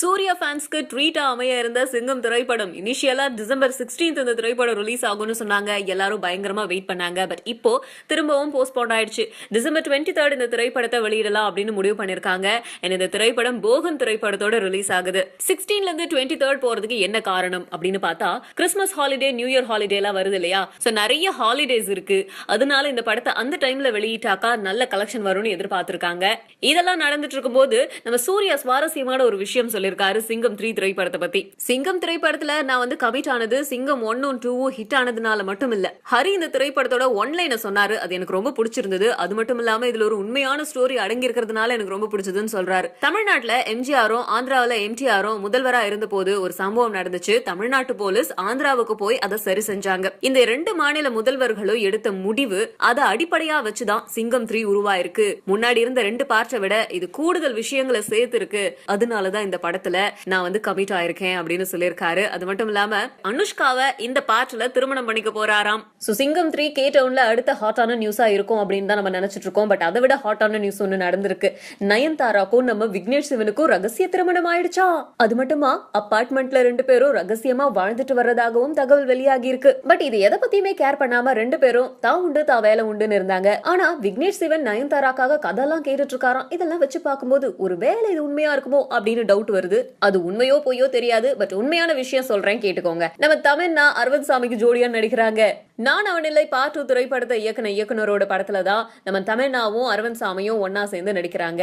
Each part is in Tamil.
சூர்யா ஃபேன்ஸ்க்கு ட்ரீட்டா அமைய இருந்த சிங்கம் திரைப்படம் இனிஷியலா டிசம்பர் 16 இந்த திரைப்படம் ரிலீஸ் ஆகும்னு சொன்னாங்க. எல்லாரும் பயங்கரமா வெயிட் பண்ணாங்க. பட் இப்போ திரும்பவும் போஸ்ட்போன் ஆயிடுச்சு. டிசம்பர் 23 இந்த திரைப்படத்தை வெளியிடலாம் அப்படின்னு முடிவு பண்ணிருக்காங்க. இந்த திரைப்படம் போகன் திரைப்படத்தோட ரிலீஸ் ஆகுது. 16ல இருந்து 23 போறதுக்கு என்ன காரணம் அப்படின்னு பார்த்தா, Christmas holiday, new year holiday எல்லாம் வருது இல்லையா? சோ நிறைய ஹாலிடேஸ் இருக்கு. அதனால இந்த படத்தை அந்த டைம்ல வெளியிட்டாக்கா நல்ல கலெக்ஷன் வரும்னு எதிர்பார்த்திருக்காங்க. இதெல்லாம் நடந்துட்டு இருக்கும்போது நம்ம சூர்யா சுவாரஸ்யமான ஒரு விஷயம் சொல்லிருக்காரு சிங்கம் 3 திரைப்படத்தை பத்தி. சிங்கம் திரைப்படத்துல நான் கமிட் ஆனது சிங்கம் 1 2 ஹிட் ஆனதுனால மட்டும் இல்ல. ஹரி இந்த திரைப்படத்தோட ஒன்லைனை சொன்னாரு. அது எனக்கு ரொம்ப பிடிச்சிருந்தது. அது மட்டும் இல்லாம இதுல ஒரு உண்மையான ஸ்டோரி அடங்கி இருக்கிறதுனால எனக்கு ரொம்ப பிடிச்சதுன்னு சொல்றாரு. தமிழ்நாட்டுல எம்ஜிஆரும் ஆந்திராவில எம்டிஆரும் முதல்வரா இருந்த போது ஒரு சம்பவம் நடந்துச்சு. தமிழ்நாட்டு போலீஸ் ஆந்திராவுக்கு போய் அதை சரி செஞ்சாங்க. இந்த 2 மாநில முதல்வர்களும் எடுத்த முடிவு அதை அடிப்படையா வச்சுதான் சிங்கம் 3 உருவாயிருக்கு. முன்னாடி இருந்த 2 பார்ட்டை விட இது கூடுதல் விஷயங்களை சேர்த்து இருக்கு. அதனாலதான் இந்த படத்துல நான் கமிட் ஆயிருக்கேன் அப்படின்னு சொல்லியிருக்காரு. அது மட்டும் இல்லாம அனுஷ்காவை இந்த பார்ட்ல திருமணம் பண்ணிக்க போறாராம். சிங்கம் 3 கேட்டவுன்ல அடுத்த ஹாட்டான நியூஸா இருக்கும் அப்படின்னு தான் நம்ம நினைச்சிட்டு இருக்கோம். பட் அதை விட ஹாட்டான நியூஸ் ஒன்னு நடந்திருக்கு. நயன்தாராக்கும் நம்ம விக்னேஷ் சிவனுக்கும் ரகசிய திருமணம் ஆயிடுச்சா? அது மட்டுமா அபார்ட்மெண்ட்ல 2 பேரும் ரகசியமா வாழ்ந்துட்டு வர்றதாகவும் தகவல் வெளியாகி இருக்கு. பட் இது எதை பத்தியுமே கேர் பண்ணாம 2 பேரும் தான் உண்டு தான் வேலை உண்டுன்னு இருந்தாங்க. ஆனா விக்னேஷ் சிவன் நயன்தாராக்காக கதெல்லாம் கேட்டுட்டு இருக்காராம். இதெல்லாம் வச்சு பார்க்கும்போது ஒரு வேலை இது உண்மையா இருக்குமோ அப்படின்னு டவுட் வருது. அது உண்மையோ பொய்யோ தெரியாது. பட் உண்மையான விஷயம் சொல்றேன், கேட்டுக்கோங்க. நம்ம தமிழ்னா அரவிந்த் சாமிக்கு ஜோடியா நடிக்கிறாங்க. நான் அவனில்லை பார்ட் 2 திரைப்படத்தை இயக்குனரோட படத்துலதான் நம்ம தமிழ்னாவும் அரவிந்த் சாமியும் ஒன்னா சேர்ந்து நடிக்கிறாங்க.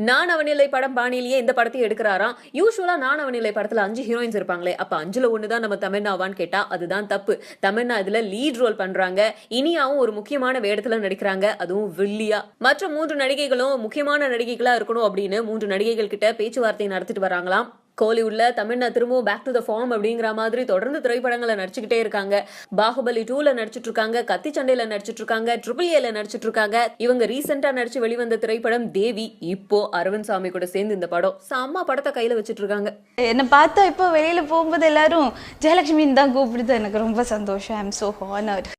நான் அவனில்லை படம் பாணியிலேயே இந்த படத்தை எடுக்கிறாராம். யூஸ்வலா நான் அவனில்லை படத்துல 5 ஹீரோயின்ஸ் இருப்பாங்களே, அப்ப 5ல 1 தான் நம்ம தமிழ்னாவான்னு கேட்டா அதுதான் தப்பு. தமிழ்னா இதுல லீட் ரோல் பண்றாங்க. இனியாவும் ஒரு முக்கியமான வேடத்துல நடிக்கிறாங்க, அதுவும் வில்லியா. மற்ற 3 நடிகைகளும் முக்கியமான நடிகைகளா இருக்கணும் அப்படின்னு 3 நடிகைகள் கிட்ட பேச்சுவார்த்தை நடத்திட்டு வராங்களாம். கோலிவுட்ல தமிழ்னா திரும்பவும் பேக் டு த ஃபார்ம் அப்படிங்கிற மாதிரி தொடர்ந்து திரைப்படங்களை நடிச்சுக்கிட்டே இருக்காங்க. பாகுபலி 2ல நடிச்சிட்டு இருக்காங்க, கத்தி சண்டையில நடிச்சிட்டு இருக்காங்க, ட்ரிபிள் ஏல நடிச்சிட்டு இருக்காங்க. இவங்க ரீசெண்டா நடிச்சு வெளிவந்த திரைப்படம் தேவி. இப்போ அரவிந்த் சாமி கூட சேர்ந்து இந்த படம் செம்ம படத்தை கையில வச்சிட்டு இருக்காங்க. என்ன பார்த்தா இப்போ வெளியில போகும்போது எல்லாரும் ஜெயலட்சுமின்னு தான் கூப்பிடுது. எனக்கு ரொம்ப சந்தோஷம். I am so honoured.